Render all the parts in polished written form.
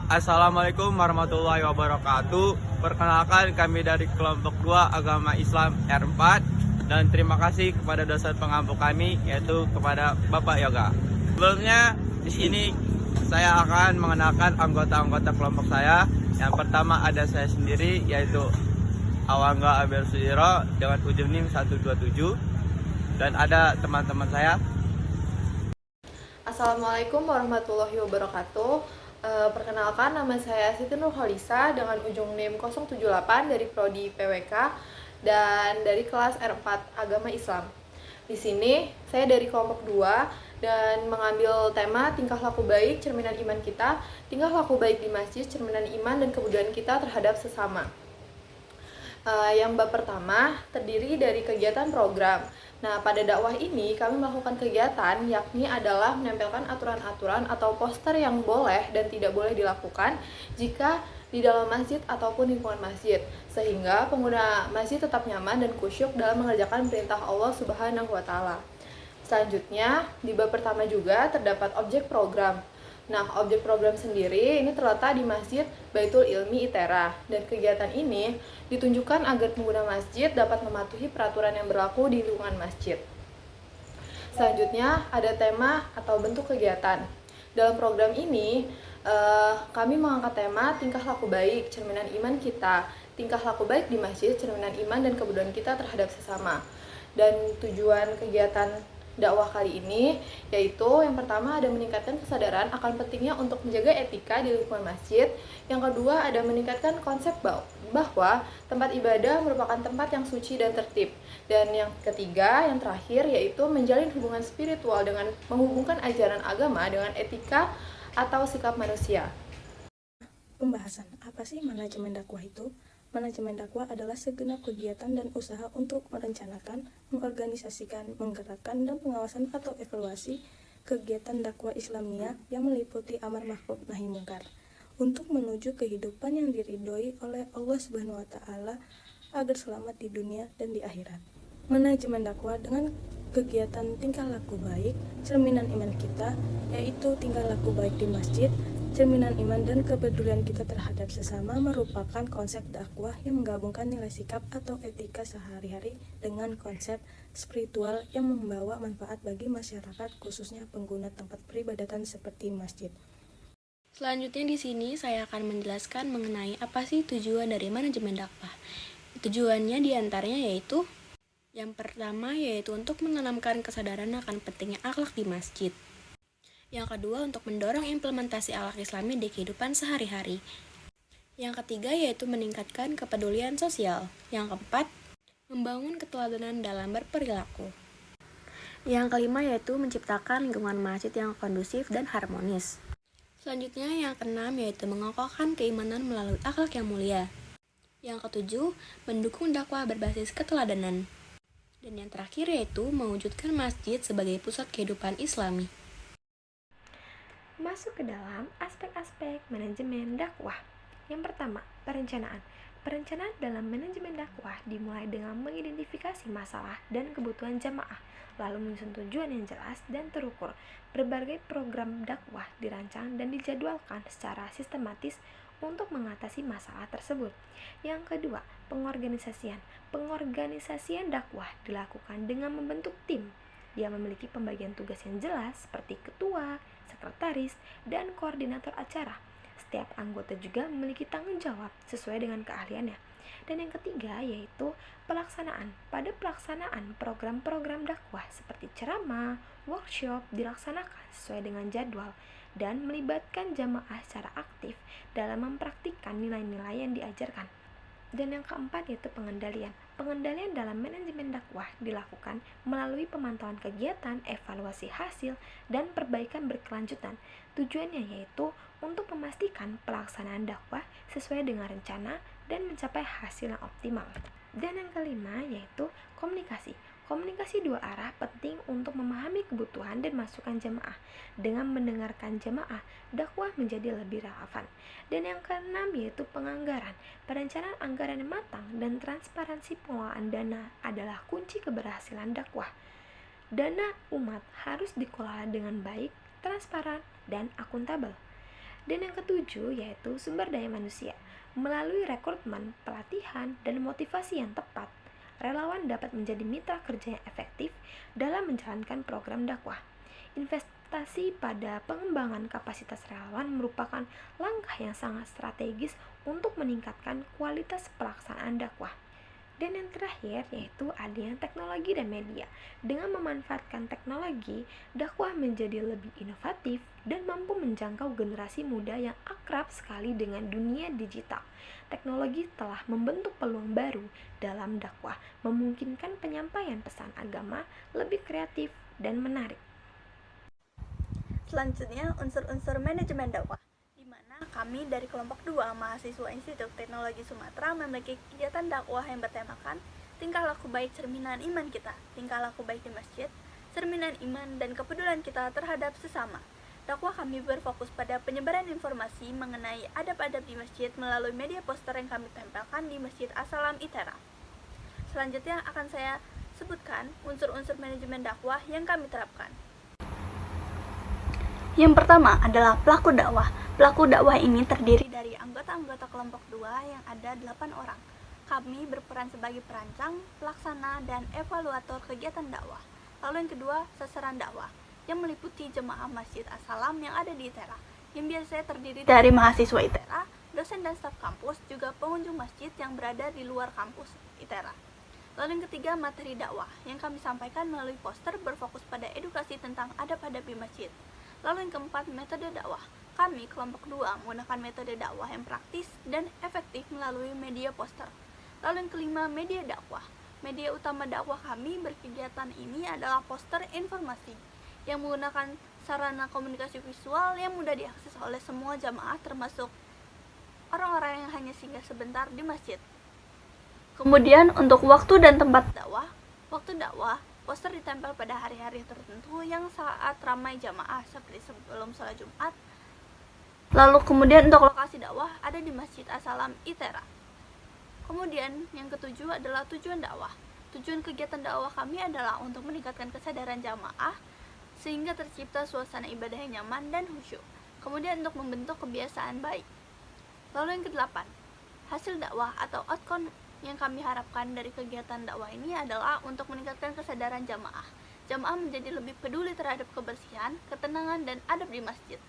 Assalamualaikum warahmatullahi wabarakatuh. Perkenalkan, kami dari kelompok 2 Agama Islam R4, dan terima kasih kepada dosen pengampu kami, yaitu kepada Bapak Yoga. Sebelumnya di sini saya akan mengenalkan anggota-anggota kelompok saya. Yang pertama ada saya sendiri, yaitu Awangga Abel Sudiro dengan ujung NIM 127, dan ada teman-teman saya. Assalamualaikum warahmatullahi wabarakatuh. Perkenalkan, nama saya Siti Nurholisa dengan ujung NIM 078 dari Prodi PWK dan dari kelas R4 Agama Islam. Di sini saya dari kelompok 2 dan mengambil tema tingkah laku baik cerminan iman kita, tingkah laku baik di masjid cerminan iman dan kebudayaan kita terhadap sesama. Yang bab pertama terdiri dari kegiatan program. Nah, pada dakwah ini kami melakukan kegiatan yakni adalah menempelkan aturan-aturan atau poster yang boleh dan tidak boleh dilakukan jika di dalam masjid ataupun lingkungan masjid, sehingga pengguna masjid tetap nyaman dan khusyuk dalam mengerjakan perintah Allah Subhanahu wa taala. Selanjutnya, di bab pertama juga terdapat objek program. Nah, objek program sendiri ini terletak di Masjid Baitul Ilmi ITERA, dan kegiatan ini ditunjukkan agar pengguna masjid dapat mematuhi peraturan yang berlaku di lingkungan masjid. Selanjutnya, ada tema atau bentuk kegiatan. Dalam program ini, kami mengangkat tema tingkah laku baik, cerminan iman kita, tingkah laku baik di masjid, cerminan iman dan kebudayaan kita terhadap sesama. Dan tujuan kegiatan dakwah kali ini yaitu yang pertama ada meningkatkan kesadaran akan pentingnya untuk menjaga etika di lingkungan masjid. Yang kedua ada meningkatkan konsep bahwa tempat ibadah merupakan tempat yang suci dan tertib. Dan yang ketiga, yang terakhir yaitu menjalin hubungan spiritual dengan menghubungkan ajaran agama dengan etika atau sikap manusia. Pembahasan, apa sih manajemen dakwah itu? Manajemen dakwah adalah segenap kegiatan dan usaha untuk merencanakan, mengorganisasikan, menggerakkan, dan pengawasan atau evaluasi kegiatan dakwah Islamiyah yang meliputi amar ma'ruf nahi mungkar untuk menuju kehidupan yang diridhoi oleh Allah Subhanahu wa taala agar selamat di dunia dan di akhirat. Manajemen dakwah dengan kegiatan tingkah laku baik, cerminan iman kita, yaitu tingkah laku baik di masjid, cerminan iman dan kepedulian kita terhadap sesama merupakan konsep dakwah yang menggabungkan nilai sikap atau etika sehari-hari dengan konsep spiritual yang membawa manfaat bagi masyarakat, khususnya pengguna tempat peribadatan seperti masjid. Selanjutnya di sini saya akan menjelaskan mengenai apa sih tujuan dari manajemen dakwah. Tujuannya diantaranya yaitu yang pertama yaitu untuk menanamkan kesadaran akan pentingnya akhlak di masjid. Yang kedua, untuk mendorong implementasi akhlak Islami di kehidupan sehari-hari. Yang ketiga, yaitu meningkatkan kepedulian sosial. Yang keempat, membangun keteladanan dalam berperilaku. Yang kelima, yaitu menciptakan lingkungan masjid yang kondusif dan harmonis. Selanjutnya, yang keenam, yaitu mengokohkan keimanan melalui akhlak yang mulia. Yang ketujuh, mendukung dakwah berbasis keteladanan. Dan yang terakhir, yaitu mewujudkan masjid sebagai pusat kehidupan Islami. Masuk ke dalam aspek-aspek manajemen dakwah. Yang pertama, perencanaan. Perencanaan dalam manajemen dakwah dimulai dengan mengidentifikasi masalah dan kebutuhan jamaah, lalu menyusun tujuan yang jelas dan terukur. Berbagai program dakwah dirancang dan dijadwalkan secara sistematis untuk mengatasi masalah tersebut. Yang kedua, pengorganisasian. Pengorganisasian dakwah dilakukan dengan membentuk tim. Dia memiliki pembagian tugas yang jelas seperti ketua, sekretaris, dan koordinator acara. Setiap anggota juga memiliki tanggung jawab sesuai dengan keahliannya. Dan yang ketiga yaitu pelaksanaan. Pada pelaksanaan program-program dakwah seperti ceramah, workshop dilaksanakan sesuai dengan jadwal dan melibatkan jamaah secara aktif dalam mempraktikkan nilai-nilai yang diajarkan. Dan yang keempat yaitu pengendalian. Pengendalian dalam manajemen dakwah dilakukan melalui pemantauan kegiatan, evaluasi hasil, dan perbaikan berkelanjutan. Tujuannya yaitu untuk memastikan pelaksanaan dakwah sesuai dengan rencana dan mencapai hasil yang optimal. Dan yang kelima yaitu komunikasi. Komunikasi dua arah penting untuk memahami kebutuhan dan masukan jemaah. Dengan mendengarkan jemaah, dakwah menjadi lebih relevan. Dan yang keenam yaitu penganggaran. Perencanaan anggaran yang matang dan transparansi pengelolaan dana adalah kunci keberhasilan dakwah. Dana umat harus dikelola dengan baik, transparan, dan akuntabel. Dan yang ketujuh yaitu sumber daya manusia. Melalui rekrutmen, pelatihan, dan motivasi yang tepat, relawan dapat menjadi mitra kerja yang efektif dalam menjalankan program dakwah. Investasi pada pengembangan kapasitas relawan merupakan langkah yang sangat strategis untuk meningkatkan kualitas pelaksanaan dakwah. Dan yang terakhir yaitu adanya teknologi dan media. Dengan memanfaatkan teknologi, dakwah menjadi lebih inovatif dan mampu menjangkau generasi muda yang akrab sekali dengan dunia digital. Teknologi telah membentuk peluang baru dalam dakwah, memungkinkan penyampaian pesan agama lebih kreatif dan menarik. Selanjutnya, unsur-unsur manajemen dakwah, di mana kami dari kelompok 2 mahasiswa Institut Teknologi Sumatera memiliki kegiatan dakwah yang bertemakan tingkah laku baik cerminan iman kita, tingkah laku baik di masjid, cerminan iman dan kepedulian kita terhadap sesama. Dakwah kami berfokus pada penyebaran informasi mengenai adab-adab di masjid melalui media poster yang kami tempelkan di Masjid As-Salam ITERA. Selanjutnya akan saya sebutkan unsur-unsur manajemen dakwah yang kami terapkan. Yang pertama adalah pelaku dakwah. Pelaku dakwah ini terdiri dari anggota-anggota kelompok 2 yang ada 8 orang. Kami berperan sebagai perancang, pelaksana, dan evaluator kegiatan dakwah. Lalu yang kedua, sasaran dakwah, yang meliputi jemaah Masjid As-Salam yang ada di ITERA, yang biasanya terdiri dari mahasiswa ITERA, dosen dan staf kampus, juga pengunjung masjid yang berada di luar kampus ITERA. Lalu yang ketiga, materi dakwah, yang kami sampaikan melalui poster berfokus pada edukasi tentang adab-adab di masjid. Lalu yang keempat, metode dakwah. Kami, kelompok 2, menggunakan metode dakwah yang praktis dan efektif melalui media poster. Lalu yang kelima, media dakwah. Media utama dakwah kami berkegiatan ini adalah poster informasi yang menggunakan sarana komunikasi visual yang mudah diakses oleh semua jamaah termasuk orang-orang yang hanya singgah sebentar di masjid. Kemudian untuk waktu dan tempat dakwah, poster ditempel pada hari-hari tertentu yang saat ramai jamaah seperti sebelum sholat Jumat. Lalu kemudian untuk lokasi dakwah ada di Masjid As-Salam ITERA. Kemudian yang ketujuh adalah tujuan dakwah. Tujuan kegiatan dakwah kami adalah untuk meningkatkan kesadaran jamaah sehingga tercipta suasana ibadah yang nyaman dan khusyuk. Kemudian untuk membentuk kebiasaan baik. Lalu yang kedelapan, hasil dakwah atau outcome yang kami harapkan dari kegiatan dakwah ini adalah untuk meningkatkan kesadaran jamaah. Jamaah menjadi lebih peduli terhadap kebersihan, ketenangan, dan adab di masjid.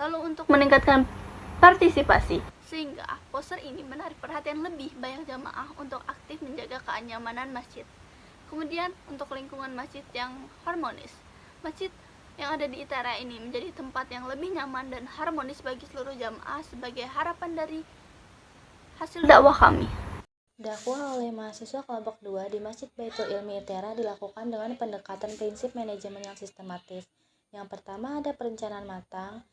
Lalu untuk meningkatkan partisipasi, sehingga poster ini menarik perhatian lebih banyak jamaah untuk aktif menjaga kenyamanan masjid. Kemudian untuk lingkungan masjid yang harmonis. Masjid yang ada di ITERA ini menjadi tempat yang lebih nyaman dan harmonis bagi seluruh jamaah sebagai harapan dari hasil dakwah kami. Dakwah oleh mahasiswa kelompok 2 di Masjid Baitul Ilmi ITERA dilakukan dengan pendekatan prinsip manajemen yang sistematis. Yang pertama ada perencanaan matang,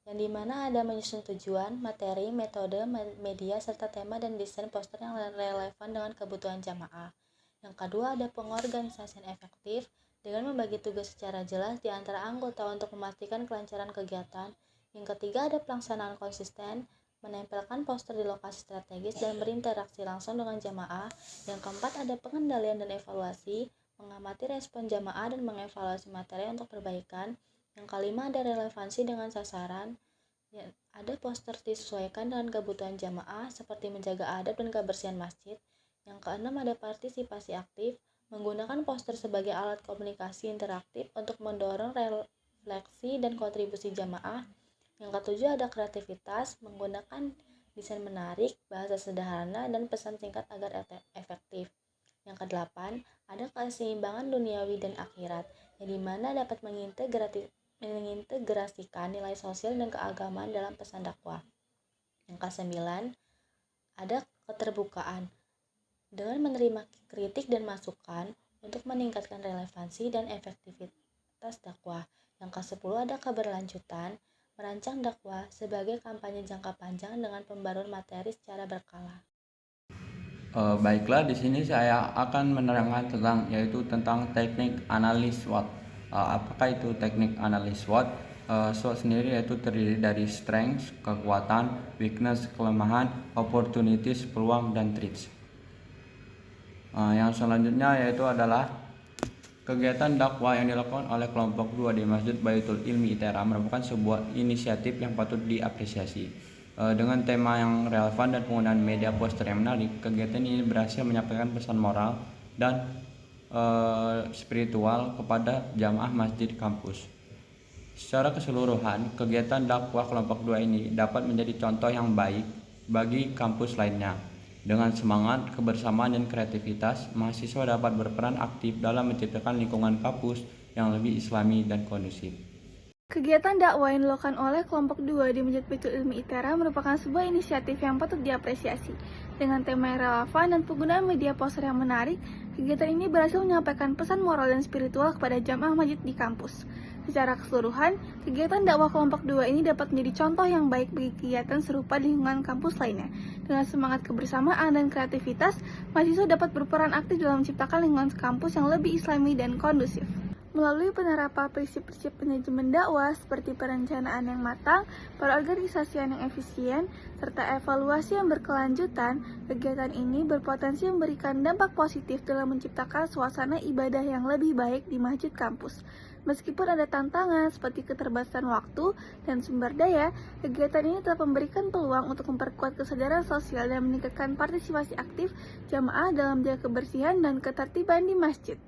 yang dimana ada menyusun tujuan, materi, metode, media, serta tema dan desain poster yang relevan dengan kebutuhan jamaah. Yang kedua ada pengorganisasian efektif, dengan membagi tugas secara jelas di antara anggota untuk memastikan kelancaran kegiatan. Yang ketiga ada pelaksanaan konsisten, menempelkan poster di lokasi strategis dan berinteraksi langsung dengan jamaah. Yang keempat ada pengendalian dan evaluasi, mengamati respon jamaah dan mengevaluasi materi untuk perbaikan. Yang kelima ada relevansi dengan sasaran, ada poster disesuaikan dengan kebutuhan jamaah seperti menjaga adab dan kebersihan masjid. Yang keenam ada partisipasi aktif, menggunakan poster sebagai alat komunikasi interaktif untuk mendorong refleksi dan kontribusi jamaah. Yang ketujuh ada kreativitas, menggunakan desain menarik, bahasa sederhana, dan pesan singkat agar efektif. Yang kedelapan ada keseimbangan duniawi dan akhirat, yang dimana dapat mengintegrasikan nilai sosial dan keagamaan dalam pesan dakwah. Yang kesembilan ada keterbukaan, dengan menerima kritik dan masukan untuk meningkatkan relevansi dan efektivitas dakwah. Yang ke-10 ada keberlanjutan, merancang dakwah sebagai kampanye jangka panjang dengan pembaruan materi secara berkala. Baiklah, di sini saya akan menerangkan tentang teknik analis SWOT. Apakah itu teknik analis SWOT? SWOT sendiri yaitu terdiri dari strengths, kekuatan, weakness, kelemahan, opportunities, peluang, dan threats. Yang selanjutnya yaitu adalah Kegiatan dakwah yang dilakukan oleh kelompok 2 di Masjid Baitul Ilmi ITERA merupakan sebuah inisiatif yang patut diapresiasi. Dengan tema yang relevan dan penggunaan media poster yang menarik, kegiatan ini berhasil menyampaikan pesan moral dan spiritual kepada jamaah masjid kampus. Secara keseluruhan, kegiatan dakwah kelompok 2 ini dapat menjadi contoh yang baik bagi kampus lainnya. Dengan semangat, kebersamaan, dan kreativitas, mahasiswa dapat berperan aktif dalam menciptakan lingkungan kampus yang lebih islami dan kondusif. Kegiatan dakwah yang dilakukan oleh kelompok 2 di Masjid Baitul Ilmi ITERA merupakan sebuah inisiatif yang patut diapresiasi. Dengan tema yang relevan dan penggunaan media poster yang menarik, kegiatan ini berhasil menyampaikan pesan moral dan spiritual kepada jamaah masjid di kampus. Secara keseluruhan, kegiatan dakwah kelompok 2 ini dapat menjadi contoh yang baik bagi kegiatan serupa di lingkungan kampus lainnya. Dengan semangat kebersamaan dan kreativitas, mahasiswa dapat berperan aktif dalam menciptakan lingkungan kampus yang lebih islami dan kondusif. Melalui penerapan prinsip-prinsip manajemen dakwah seperti perencanaan yang matang, perorganisasian yang efisien, serta evaluasi yang berkelanjutan, kegiatan ini berpotensi memberikan dampak positif dalam menciptakan suasana ibadah yang lebih baik di masjid kampus. Meskipun ada tantangan seperti keterbatasan waktu dan sumber daya, kegiatan ini tetap memberikan peluang untuk memperkuat kesadaran sosial dan meningkatkan partisipasi aktif jamaah dalam menjaga kebersihan dan ketertiban di masjid.